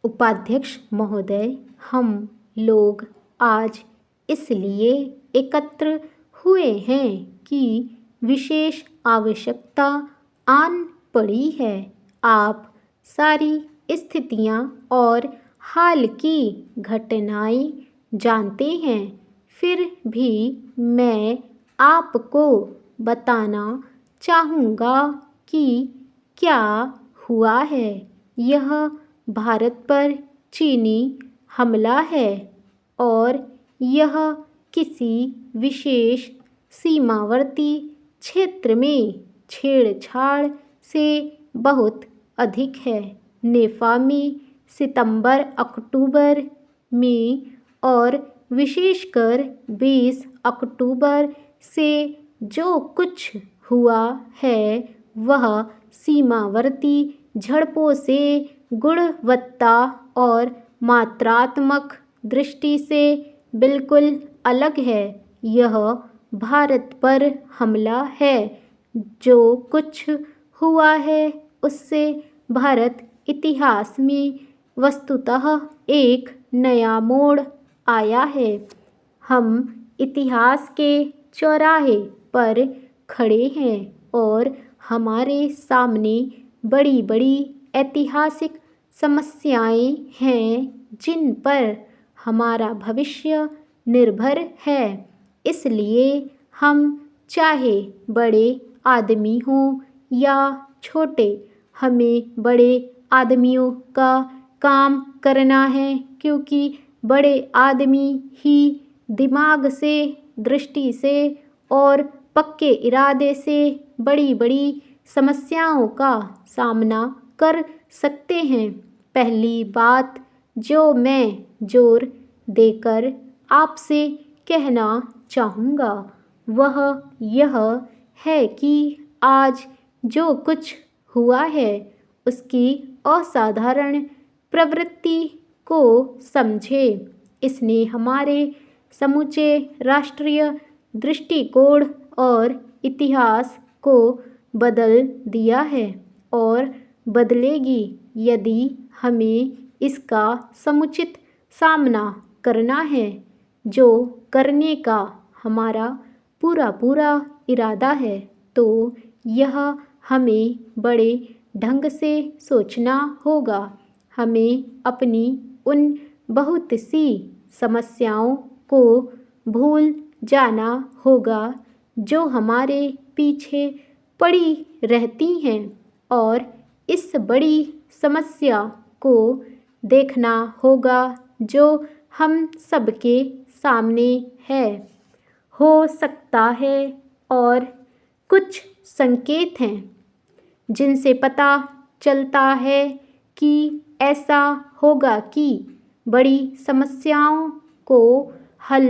उपाध्यक्ष महोदय, हम लोग आज इसलिए एकत्र हुए हैं कि विशेष आवश्यकता आन पड़ी है। आप सारी स्थितियां और हाल की घटनाएं जानते हैं, फिर भी मैं आपको बताना चाहूँगा कि क्या हुआ है। यह भारत पर चीनी हमला है और यह किसी विशेष सीमावर्ती क्षेत्र में छेड़छाड़ से बहुत अधिक है। नेफा में सितंबर अक्टूबर में और विशेषकर 20 अक्टूबर से जो कुछ हुआ है वह सीमावर्ती झड़पों से गुणवत्ता और मात्रात्मक दृष्टि से बिल्कुल अलग है। यह भारत पर हमला है। जो कुछ हुआ है उससे भारत इतिहास में वस्तुतः एक नया मोड़ आया है। हम इतिहास के चौराहे पर खड़े हैं और हमारे सामने बड़ी बड़ी ऐतिहासिक समस्याएं हैं जिन पर हमारा भविष्य निर्भर है। इसलिए हम चाहे बड़े आदमी हों या छोटे, हमें बड़े आदमियों का काम करना है, क्योंकि बड़े आदमी ही दिमाग से, दृष्टि से और पक्के इरादे से बड़ी बड़ी समस्याओं का सामना कर सकते हैं। पहली बात जो मैं जोर देकर आपसे कहना चाहूँगा वह यह है कि आज जो कुछ हुआ है उसकी असाधारण प्रवृत्ति को समझें। इसने हमारे समूचे राष्ट्रीय दृष्टिकोण और इतिहास को बदल दिया है और बदलेगी यदि हमें इसका समुचित सामना करना है, जो करने का हमारा पूरा पूरा इरादा है। तो यह हमें बड़े ढंग से सोचना होगा। हमें अपनी उन बहुत सी समस्याओं को भूल जाना होगा जो हमारे पीछे पड़ी रहती हैं और इस बड़ी समस्या को देखना होगा जो हम सबके सामने है। हो सकता है और कुछ संकेत हैं जिनसे पता चलता है कि ऐसा होगा कि बड़ी समस्याओं को हल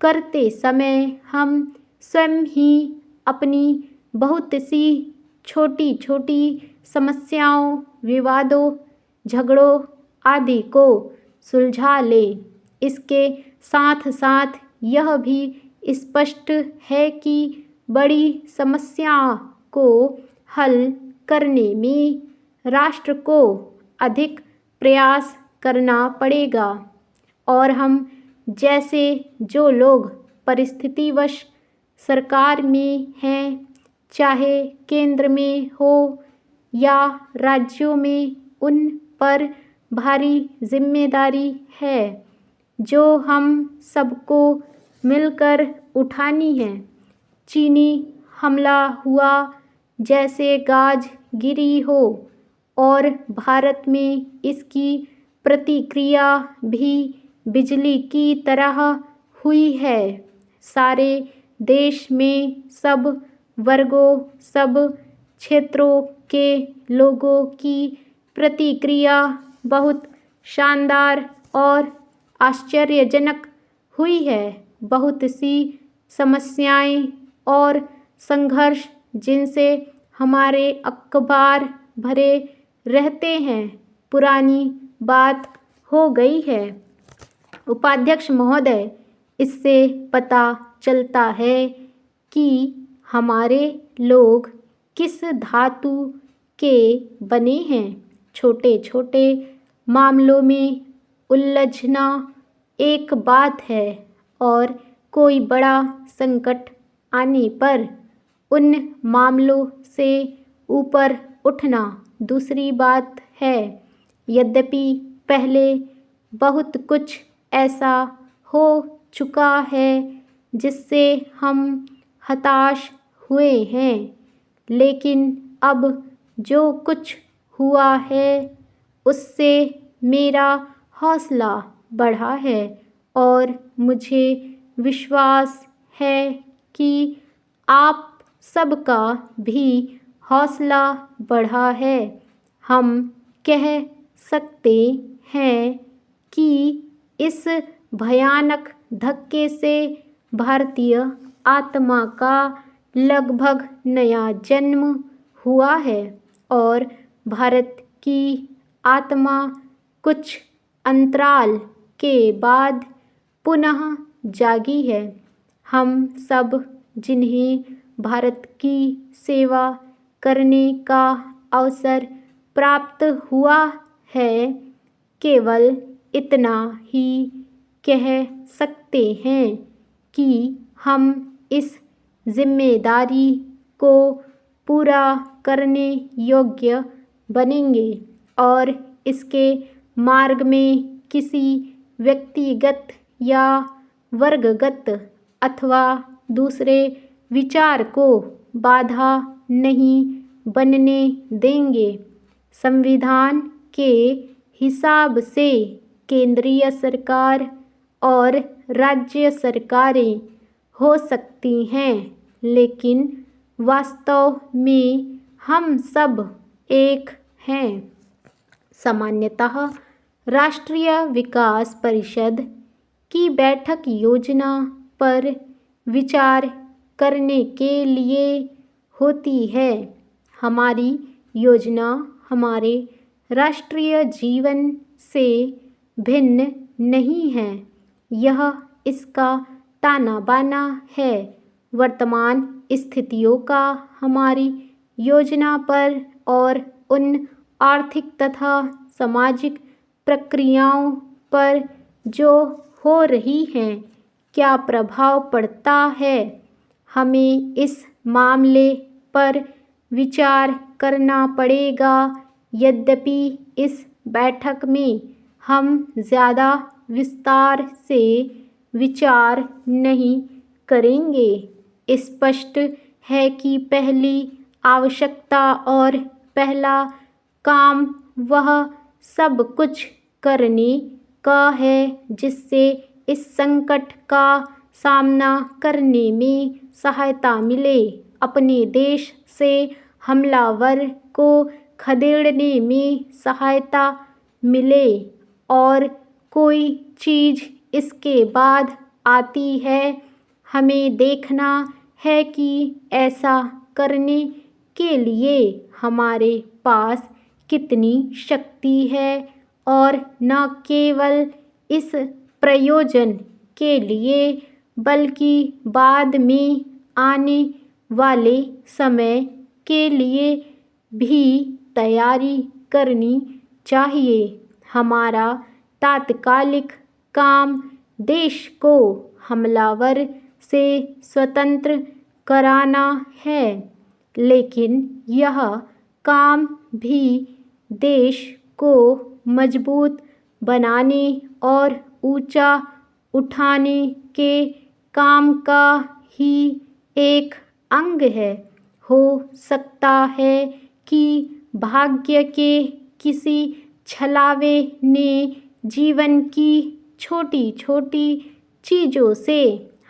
करते समय हम स्वयं ही अपनी बहुत सी छोटी छोटी समस्याओं, विवादों, झगड़ों आदि को सुलझा लें। इसके साथ साथ यह भी स्पष्ट है कि बड़ी समस्या को हल करने में राष्ट्र को अधिक प्रयास करना पड़ेगा और हम जैसे जो लोग परिस्थितिवश सरकार में हैं, चाहे केंद्र में हो या राज्यों में, उन पर भारी जिम्मेदारी है जो हम सबको मिलकर उठानी है। चीनी हमला हुआ जैसे गाज गिरी हो और भारत में इसकी प्रतिक्रिया भी बिजली की तरह हुई है। सारे देश में सब वर्गों, सब क्षेत्रों के लोगों की प्रतिक्रिया बहुत शानदार और आश्चर्यजनक हुई है। बहुत सी समस्याएं और संघर्ष जिनसे हमारे अखबार भरे रहते हैं, पुरानी बात हो गई है। उपाध्यक्ष महोदय, इससे पता चलता है कि हमारे लोग किस धातु के बने हैं। छोटे छोटे मामलों में उलझना एक बात है और कोई बड़ा संकट आने पर उन मामलों से ऊपर उठना दूसरी बात है। यद्यपि पहले बहुत कुछ ऐसा हो चुका है जिससे हम हताश हुए हैं, लेकिन अब जो कुछ हुआ है उससे मेरा हौसला बढ़ा है और मुझे विश्वास है कि आप सबका भी हौसला बढ़ा है। हम कह सकते हैं कि इस भयानक धक्के से भारतीय आत्मा का लगभग नया जन्म हुआ है और भारत की आत्मा कुछ अंतराल के बाद पुनः जागी है। हम सब जिन्हें भारत की सेवा करने का अवसर प्राप्त हुआ है, केवल इतना ही कह सकते हैं कि हम इस जिम्मेदारी को पूरा करने योग्य बनेंगे और इसके मार्ग में किसी व्यक्तिगत या वर्गगत अथवा दूसरे विचार को बाधा नहीं बनने देंगे। संविधान के हिसाब से केंद्रीय सरकार और राज्य सरकारें हो सकती हैं, लेकिन वास्तव में हम सब एक हैं। सामान्यतः राष्ट्रीय विकास परिषद की बैठक योजना पर विचार करने के लिए होती है। हमारी योजना हमारे राष्ट्रीय जीवन से भिन्न नहीं है, यह इसका ताना बाना है। वर्तमान स्थितियों का हमारी योजना पर और उन आर्थिक तथा सामाजिक प्रक्रियाओं पर जो हो रही हैं क्या प्रभाव पड़ता है, हमें इस मामले पर विचार करना पड़ेगा। यद्यपि इस बैठक में हम ज़्यादा विस्तार से विचार नहीं करेंगे। स्पष्ट है कि पहली आवश्यकता और पहला काम वह सब कुछ करने का है जिससे इस संकट का सामना करने में सहायता मिले, अपने देश से हमलावर को खदेड़ने में सहायता मिले और कोई चीज़ इसके बाद आती है। हमें देखना है कि ऐसा करने के लिए हमारे पास कितनी शक्ति है और न केवल इस प्रयोजन के लिए बल्कि बाद में आने वाले समय के लिए भी तैयारी करनी चाहिए। हमारा तात्कालिक काम देश को हमलावर से स्वतंत्र कराना है, लेकिन यह काम भी देश को मजबूत बनाने और ऊंचा उठाने के काम का ही एक अंग है। हो सकता है कि भाग्य के किसी छलावे ने जीवन की छोटी छोटी चीज़ों से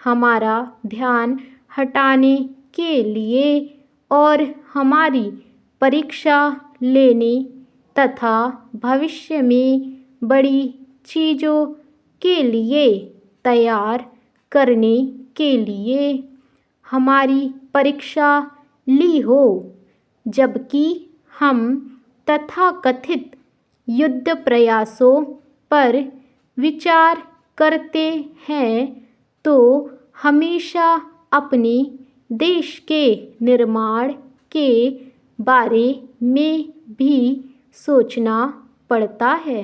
हमारा ध्यान हटाने के लिए और हमारी परीक्षा लेने तथा भविष्य में बड़ी चीज़ों के लिए तैयार करने के लिए हमारी परीक्षा ली हो। जबकि हम तथाकथित युद्ध प्रयासों पर विचार करते हैं तो हमेशा अपने देश के निर्माण के बारे में भी सोचना पड़ता है।